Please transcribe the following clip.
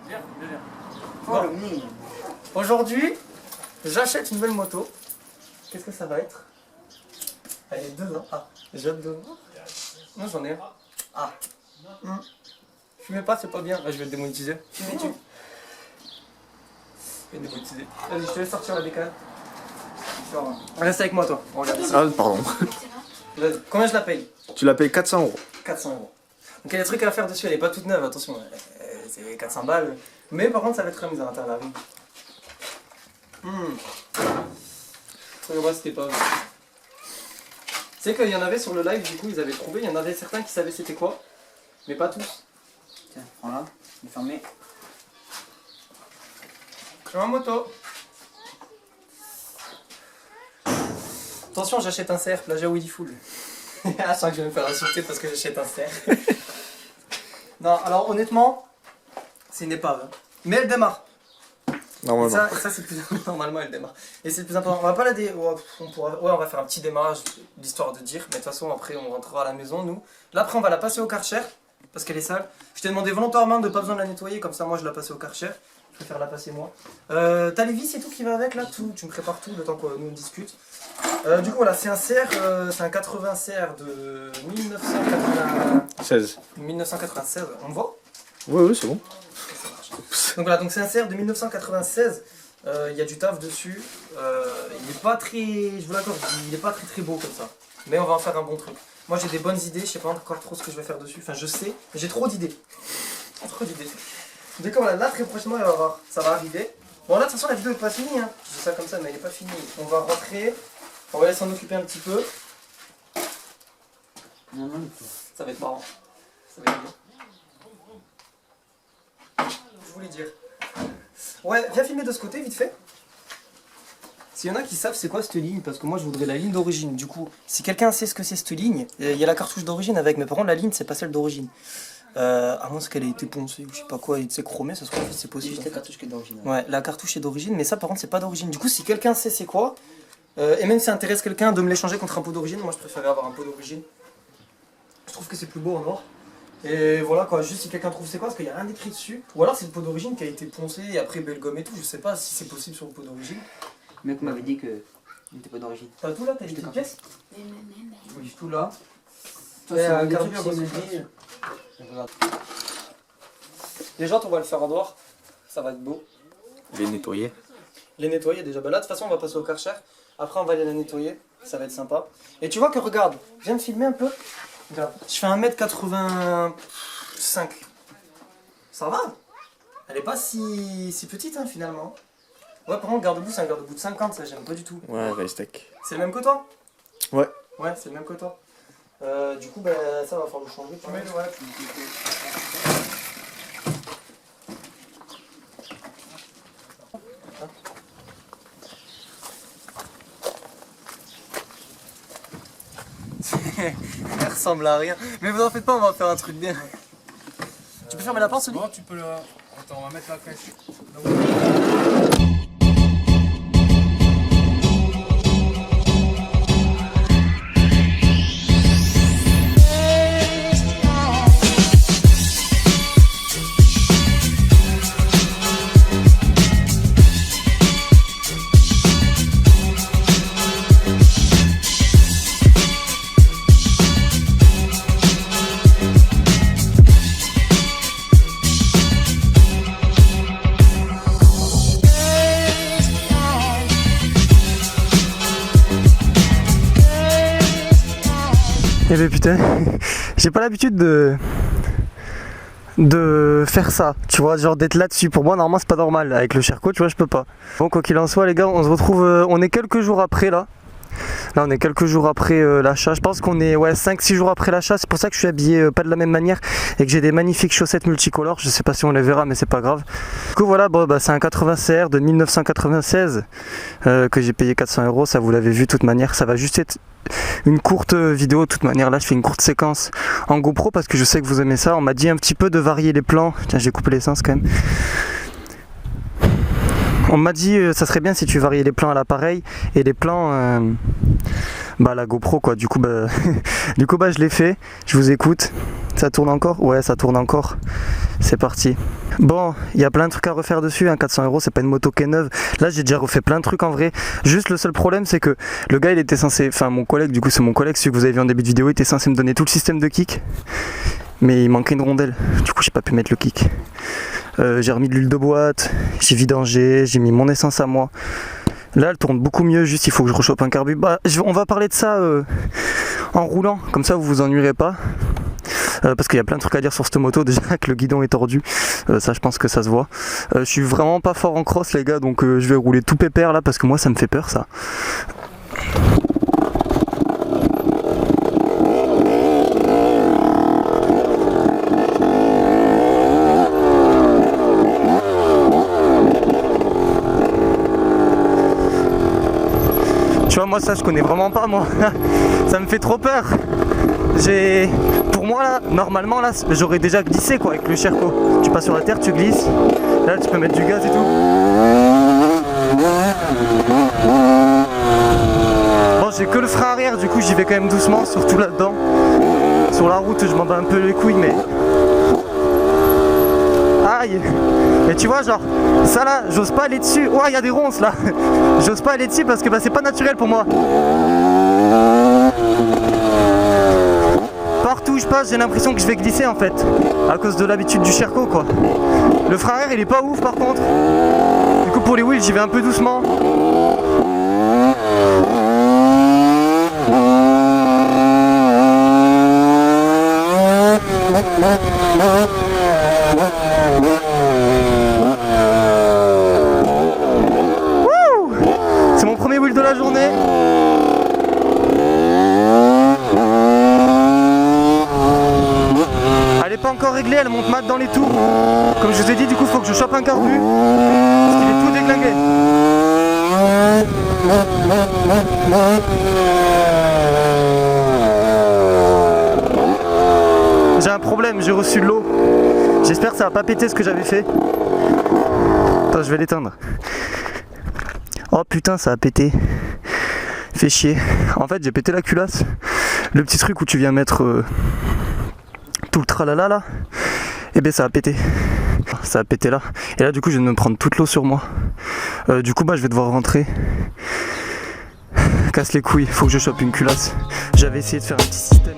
Viens, viens. Bon. Aujourd'hui, j'achète une nouvelle moto. Qu'est-ce que ça va être? Elle est dedans. Ah, j'ai hâte de voir. Non, j'en ai un. Ah. Fumez pas, c'est pas bien. Là, je vais le démonétiser. Fumez-tu? Je vais le démonétiser. Vas-y, je te laisse sortir la décale. Reste avec moi, toi. Regarde. Ah, pardon. Combien je la paye? Tu la payes 400 €. 400 €. Donc il y a des trucs à faire dessus, elle est pas toute neuve, attention. C'est 400 balles. Mais par contre, ça va être remis à l'intérieur. Regarde, c'était pas vrai. Tu sais qu'il y en avait sur le live, du coup, ils avaient trouvé. Il y en avait certains qui savaient c'était quoi, mais pas tous. Tiens, prends-la, je vais fermer. Je suis en moto. Attention, j'achète un CR, plagiat Willy Full. Ah, je sens que je vais me faire insulter parce que j'achète un CR. Non, alors honnêtement, c'est une épave. Hein. Mais elle démarre. Normalement. Ça c'est plus normalement elle démarre. Et c'est le plus important. On va pas la on va faire un petit démarrage d'histoire de dire, mais de toute façon après on rentrera à la maison nous. Là après on va la passer au Karcher parce qu'elle est sale. Je t'ai demandé volontairement de pas besoin de la nettoyer, comme ça moi je la passe au Karcher. Je préfère la passer moi. T'as les vis et tout qui va avec là, tout, tu me prépares tout le temps que nous on discute. Du coup voilà, c'est un CR, c'est un 80 CR de 1996, on me voit? Oui, c'est bon. Donc voilà, donc c'est un CR de 1996, il y a du taf dessus, il est pas très, je vous l'accorde, il est pas très beau comme ça, mais on va en faire un bon truc. Moi j'ai des bonnes idées, je sais pas encore trop ce que je vais faire dessus, enfin je sais, mais j'ai trop d'idées. Trop d'idées. Du coup voilà, là très prochainement il va voir, ça va arriver. Bon là de toute façon la vidéo est pas finie, hein. Je dis ça comme ça mais elle est pas finie. On va rentrer, on va s'en occuper un petit peu. Non, Ça va être marrant, ça va être bien. Je voulais dire. Ouais, viens filmer de ce côté vite fait. S'il y en a qui savent c'est quoi cette ligne, parce que moi je voudrais la ligne d'origine. Du coup, si quelqu'un sait ce que c'est cette ligne, il y a la cartouche d'origine avec, mais par contre la ligne c'est pas celle d'origine. À moins qu'elle ait été poncée ou je sais pas quoi, et tu sais chromée, ça se trouve c'est possible. juste la cartouche qui est d'origine. Ouais, la cartouche est d'origine, mais ça par contre c'est pas d'origine. Du coup, si quelqu'un sait c'est quoi, et même si ça intéresse quelqu'un de me l'échanger contre un pot d'origine, moi je préférerais avoir un pot d'origine. Je trouve que c'est plus beau en noir. Et voilà quoi, juste si quelqu'un trouve c'est quoi, parce qu'il n'y a rien d'écrit dessus. Ou alors c'est le pot d'origine qui a été poncé et après belle gomme et tout, je sais pas si c'est possible sur le pot d'origine. Le mec m'avait dit que il n'était pas d'origine. T'as tout là, t'as les petites pièces? Oui, tout là. Les jantes on va le faire en noir, ça va être beau. Les nettoyer. Les nettoyer déjà, bah là de toute façon on va passer au Karcher. Après on va aller la nettoyer, ça va être sympa. Et tu vois que regarde, viens me filmer un peu. Regarde, je fais 1m85. Ça va. Elle est pas si petite hein, finalement. Ouais, par contre, garde-boue, c'est un garde-boue de 50, ça j'aime pas du tout. Ouais, Raystack. C'est le même que toi? Ouais. Ouais, c'est le même que toi. Du coup, bah, ça va falloir le changer. Elle ressemble à rien. Mais vous en faites pas, on va faire un truc bien. Tu peux fermer la porte, celui? Non, tu peux le... Attends, on va mettre la caisse. Eh ben putain, j'ai pas l'habitude de faire ça, tu vois, genre d'être là-dessus. Pour moi, normalement, c'est pas normal. Avec le Sherco, tu vois, je peux pas. Bon, quoi qu'il en soit, les gars, on se retrouve, on est quelques jours après là. Là, on est quelques jours après l'achat. Je pense qu'on est 5-6 jours après l'achat. C'est pour ça que je suis habillé pas de la même manière et que j'ai des magnifiques chaussettes multicolores. Je sais pas si on les verra, mais c'est pas grave. Du coup, voilà, bon, bah, c'est un 80 CR de 1996 que j'ai payé 400 €. Ça, vous l'avez vu de toute manière. Ça va juste être une courte vidéo. De toute manière, là, je fais une courte séquence en GoPro parce que je sais que vous aimez ça. On m'a dit un petit peu de varier les plans. Tiens, j'ai coupé l'essence quand même. On m'a dit ça serait bien si tu variais les plans à l'appareil et les plans Bah la GoPro quoi, du coup bah je l'ai fait, je vous écoute. Ça tourne encore? Ouais, ça tourne encore. C'est parti. Bon, il y a plein de trucs à refaire dessus, hein. 400 €, c'est pas une moto qui est neuve. Là j'ai déjà refait plein de trucs en vrai. Juste le seul problème c'est que le gars il était censé, enfin mon collègue, du coup c'est mon collègue, celui que vous avez vu en début de vidéo, il était censé me donner tout le système de kick. Mais il manquait une rondelle, du coup j'ai pas pu mettre le kick. J'ai remis de l'huile de boîte, j'ai vidangé, j'ai mis mon essence à moi. Là elle tourne beaucoup mieux, juste il faut que je rechoppe un carbu. Bah on va parler de ça en roulant, comme ça vous vous ennuierez pas. Parce qu'il y a plein de trucs à dire sur cette moto, déjà que le guidon est tordu, ça je pense que ça se voit. Je suis vraiment pas fort en cross les gars, donc je vais rouler tout pépère là parce que moi ça me fait peur ça. Tu vois, moi ça je connais vraiment pas moi. Ça me fait trop peur. Pour moi là, normalement là, j'aurais déjà glissé quoi avec le Sherco. Tu passes sur la terre, tu glisses. Là tu peux mettre du gaz et tout. Bon, j'ai que le frein arrière, du coup j'y vais quand même doucement, surtout là-dedans. Sur la route je m'en bats un peu les couilles mais... Aïe. Et tu vois genre, ça là, j'ose pas aller dessus. Oh, il y a des ronces là. J'ose pas aller dessus parce que bah, c'est pas naturel pour moi. Partout où je passe, j'ai l'impression que je vais glisser en fait. À cause de l'habitude du Sherco quoi. Le frein arrière il est pas ouf par contre. Du coup pour les wheels j'y vais un peu doucement. C'est mon premier wheel de la journée. Elle est pas encore réglée, elle monte mat dans les tours. Comme je vous ai dit, du coup faut que je chope un carbu. Parce qu'il est tout déglingué. J'ai un problème, j'ai reçu de l'eau. J'espère que ça va pas péter ce que j'avais fait. Attends, je vais l'éteindre. Oh putain, ça a pété. Fait chier. En fait, j'ai pété la culasse. Le petit truc où tu viens mettre tout le tralala là. Et ben ça a pété. Ça a pété là. Et là, du coup, je viens de me prendre toute l'eau sur moi. Du coup, bah, je vais devoir rentrer. Casse les couilles, faut que je chope une culasse. J'avais essayé de faire un petit système.